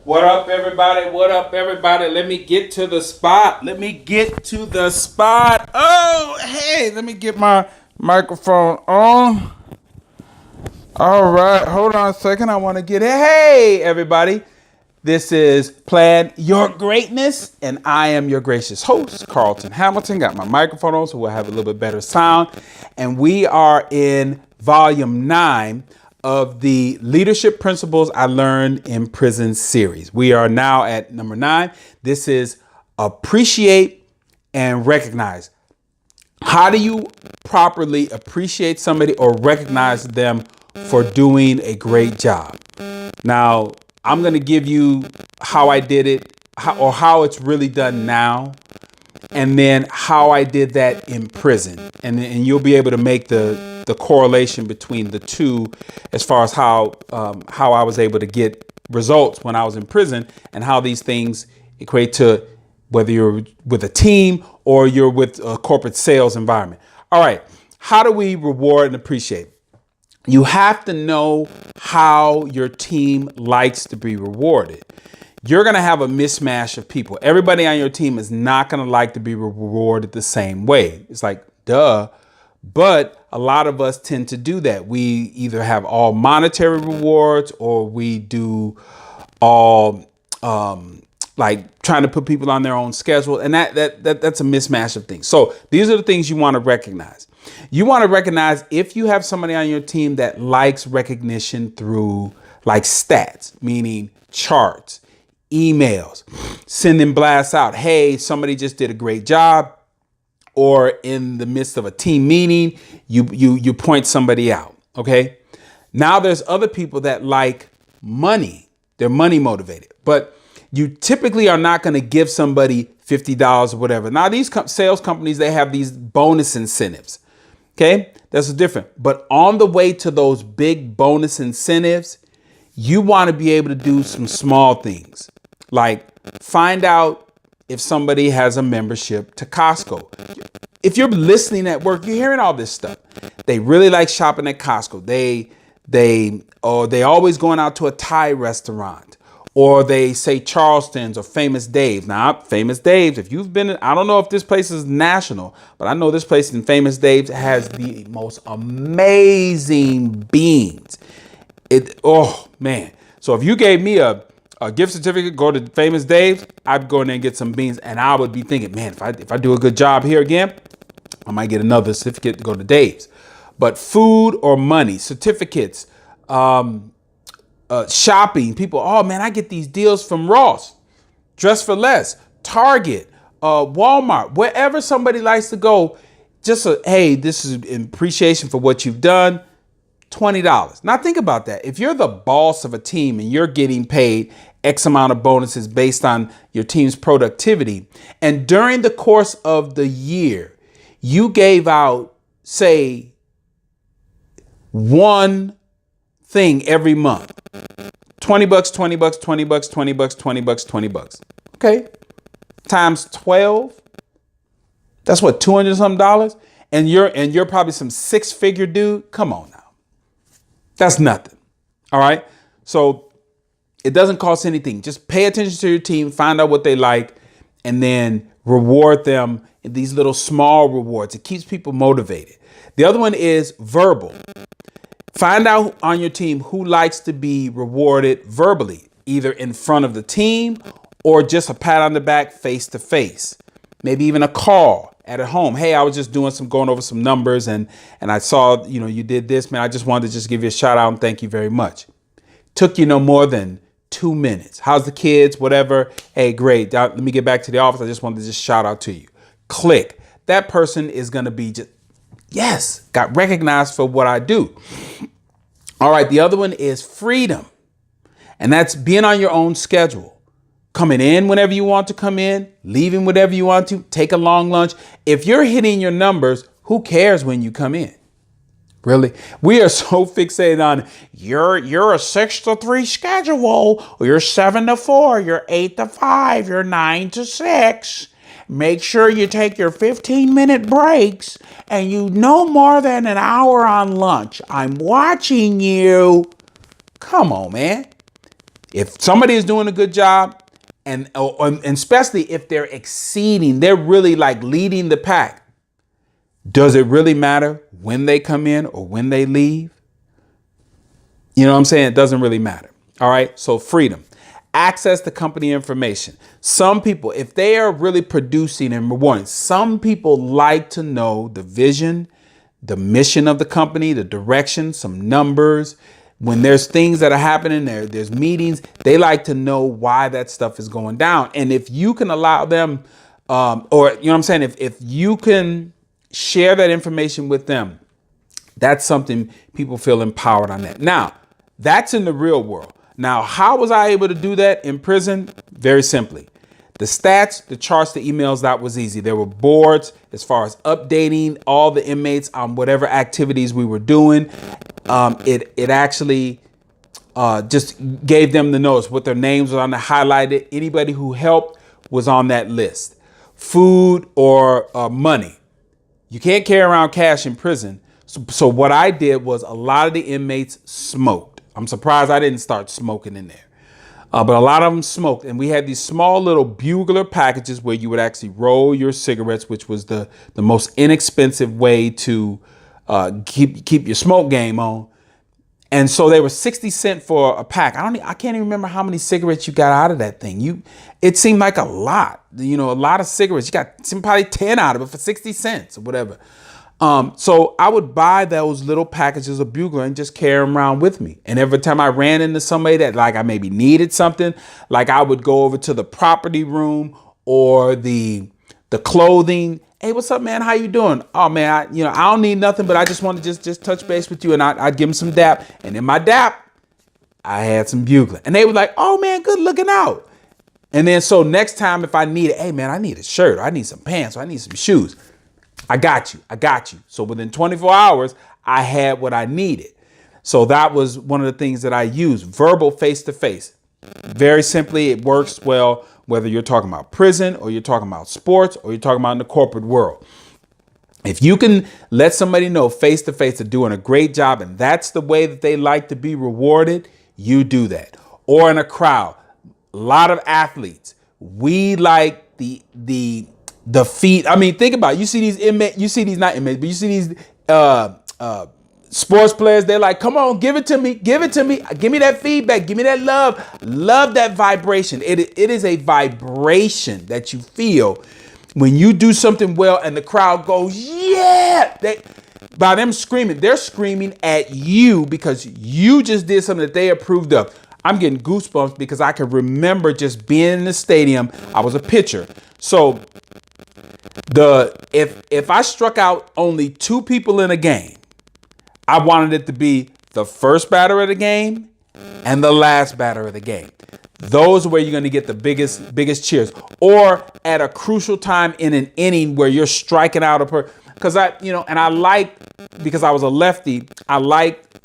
What up, everybody? What up, everybody? Let me get to the spot. Let me get to the spot. Oh, hey, let me get my microphone on. All right, hold on a second. I want to get it. Hey, everybody. This is Plan Your Greatness, and I am your gracious host, Carlton Hamilton. Got my microphone on so we'll have a little bit better sound. And we are in volume 9 of the Leadership Principles I Learned in Prison series. We are now at number 9. This is appreciate and recognize. How do you properly appreciate somebody or recognize them for doing a great job? Now, I'm going to give you how I did it, how it's really done now, and then how I did that in prison. And you'll be able to make the correlation between the two as far as how I was able to get results when I was in prison and how these things equate to whether you're with a team or you're with a corporate sales environment. All right. How do we reward and appreciate? You have to know how your team likes to be rewarded. You're going to have a mismatch of people. Everybody on your team is not going to like to be rewarded the same way. It's like, duh. But a lot of us tend to do that. We either have all monetary rewards or we do all like trying to put people on their own schedule. And that's a mismatch of things. So these are the things you want to recognize. You want to recognize if you have somebody on your team that likes recognition through like stats, meaning charts, emails, sending blasts out. Hey, somebody just did a great job. Or in the midst of a team meeting, you point somebody out. OK, now there's other people that like money. They're money motivated, but you typically are not going to give somebody $50 or whatever. Now, these sales companies, they have these bonus incentives. OK, that's different. But on the way to those big bonus incentives, you want to be able to do some small things like find out if somebody has a membership to Costco. If you're listening at work, you're hearing all this stuff. They really like shopping at Costco. They always going out to a Thai restaurant, or they say Charleston's or Famous Dave's. Now, Famous Dave's, if you've been, I don't know if this place is national, but I know this place in Famous Dave's has the most amazing beans. Oh man. So if you gave me a gift certificate, go to Famous Dave's, I'd go in there and get some beans, and I would be thinking, man, if I do a good job here again, I might get another certificate to go to Dave's. But food or money, certificates, shopping, people, oh man, I get these deals from Ross, Dress for Less, Target, Walmart, wherever somebody likes to go. Just hey, this is an appreciation for what you've done. $20. Now think about that. If you're the boss of a team and you're getting paid X amount of bonuses based on your team's productivity, and during the course of the year, you gave out, say, one thing every month, $20, $20, $20, $20, $20, $20. Okay. Times 12. That's what, 200 something dollars. And you're probably some 6-figure dude. Come on now. That's nothing. All right. So it doesn't cost anything. Just pay attention to your team, find out what they like, and then reward them in these little small rewards. It keeps people motivated. The other one is verbal. Find out on your team who likes to be rewarded verbally, either in front of the team or just a pat on the back face to face. Maybe even a call at home. Hey, I was just going over some numbers and I saw, you did this, man. I just wanted to just give you a shout out and thank you very much. Took you no more than 2 minutes. How's the kids? Whatever. Hey, great. Let me get back to the office. I just wanted to just shout out to you. Click. That person is going to be just, yes, got recognized for what I do. All right. The other one is freedom. And that's being on your own schedule. Coming in whenever you want to come in, leaving whenever you want to, take a long lunch. If you're hitting your numbers, who cares when you come in? Really? We are so fixated on you're a 6 to 3 schedule, or you're 7 to 4, you're 8 to 5, you're 9 to 6. Make sure you take your 15-minute breaks and you no more than an hour on lunch. I'm watching you. Come on, man. If somebody is doing a good job, and especially if they're exceeding, they're really like leading the pack. Does it really matter when they come in or when they leave? You know what I'm saying? It doesn't really matter. All right. So freedom, access to company information. Some people, if they are really producing and rewarding, some people like to know the vision, the mission of the company, the direction, some numbers. When there's things that are happening there's meetings, they like to know why that stuff is going down. And if you can allow them, or you know what I'm saying, if you can share that information with them, that's something people feel empowered on that. Now, that's in the real world. Now, how was I able to do that in prison? Very simply. The stats, the charts, the emails, that was easy. There were boards as far as updating all the inmates on whatever activities we were doing. It actually just gave them the notice, what their names were on the highlighted. Anybody who helped was on that list. Food or money. You can't carry around cash in prison. So what I did was a lot of the inmates smoked. I'm surprised I didn't start smoking in there. But a lot of them smoked. And we had these small little bugler packages where you would actually roll your cigarettes, which was the most inexpensive way to keep your smoke game on. And so they were 60 cents for a pack. I can't even remember how many cigarettes you got out of that thing. It seemed like a lot, a lot of cigarettes. You got probably 10 out of it for 60 cents or whatever. So I would buy those little packages of bugler and just carry them around with me. And every time I ran into somebody that like I maybe needed something, like I would go over to the property room or the clothing. Hey, what's up, man? How you doing? Oh, man, I don't need nothing, but I just want to just touch base with you. And I'd give them some dap. And in my dap, I had some bugler. And they were like, oh, man, good looking out. And then so next time if I need it, hey, man, I need a shirt. Or I need some pants. Or I need some shoes. I got you. So within 24 hours, I had what I needed. So that was one of the things that I used. Verbal face-to-face. Very simply, it works well, whether you're talking about prison or you're talking about sports or you're talking about in the corporate world. If you can let somebody know face-to-face they're doing a great job and that's the way that they like to be rewarded, you do that. Or in a crowd, a lot of athletes, we like the feet. I mean, think about it. You see these inmates, not inmates, but you see these sports players. They're like, come on, give it to me. Give me that feedback. Give me that love. Love that vibration. It is a vibration that you feel when you do something well and the crowd goes, yeah. By them screaming, they're screaming at you because you just did something that they approved of. I'm getting goosebumps because I can remember just being in the stadium. I was a pitcher. So if I struck out only 2 people in a game, I wanted it to be the first batter of the game and the last batter of the game. Those are where you're going to get the biggest cheers. Or at a crucial time in an inning where you're striking out because because I was a lefty, I liked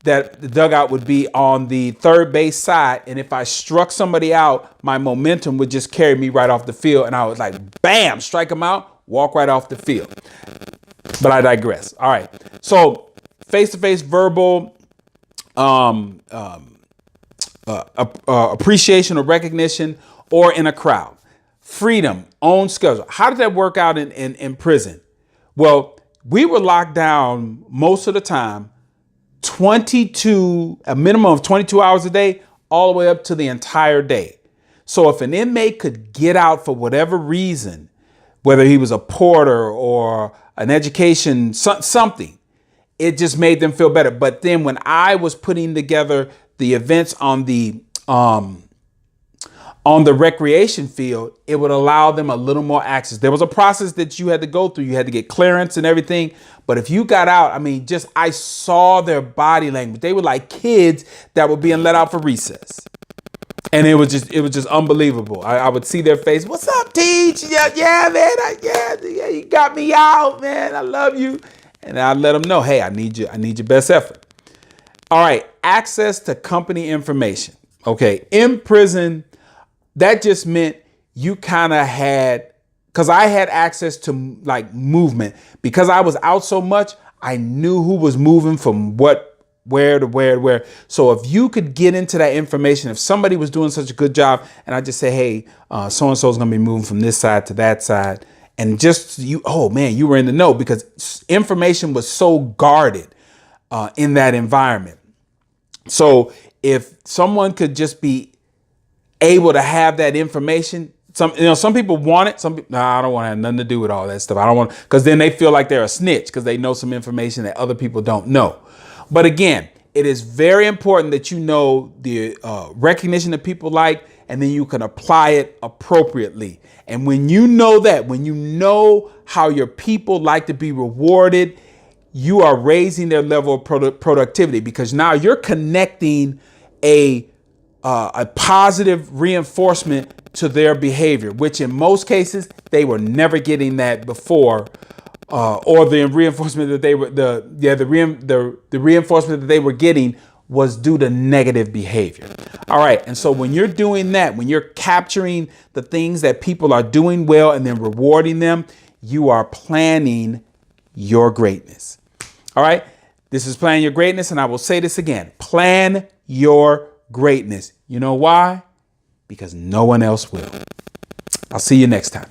that the dugout would be on the third base side. And if I struck somebody out, my momentum would just carry me right off the field. And I was like, bam, strike them out, walk right off the field. But I digress. All right. So face-to-face verbal appreciation or recognition or in a crowd. Freedom, own schedule. How did that work out in prison? Well, we were locked down most of the time, a minimum of 22 hours a day, all the way up to the entire day. So if an inmate could get out for whatever reason, whether he was a porter or an education, something, it just made them feel better. But then when I was putting together the events on the recreation field, it would allow them a little more access. There was a process that you had to go through. You had to get clearance and everything. But if you got out, I saw their body language. They were like kids that were being let out for recess. And it was just unbelievable. I would see their face. What's up, Teach? Yeah, man. Yeah, you got me out, man. I love you. And I'd let them know, hey, I need your best effort. All right. Access to company information. Okay. In prison, that just meant you kind of had, because I had access to like movement. Because I was out so much, I knew who was moving from what where to where to where. So if you could get into that information, if somebody was doing such a good job, and I just say, hey, so and so is going to be moving from this side to that side, and just you, oh man, you were in the know because information was so guarded in that environment. So if someone could just be able to have that information, some people want it. Some people, I don't want to have nothing to do with all that stuff. I don't want, because then they feel like they're a snitch because they know some information that other people don't know. But again, it is very important that you know the recognition that people like, and then you can apply it appropriately. And when you know that, when you know how your people like to be rewarded, you are raising their level of productivity, because now you're connecting a positive reinforcement to their behavior, which in most cases they were never getting that before, or the reinforcement that they were the reinforcement that they were getting was due to negative behavior. All right, and so when you're doing that, when you're capturing the things that people are doing well and then rewarding them, you are planning your greatness. All right, this is Plan Your Greatness, and I will say this again: plan your greatness. You know why? Because no one else will. I'll see you next time.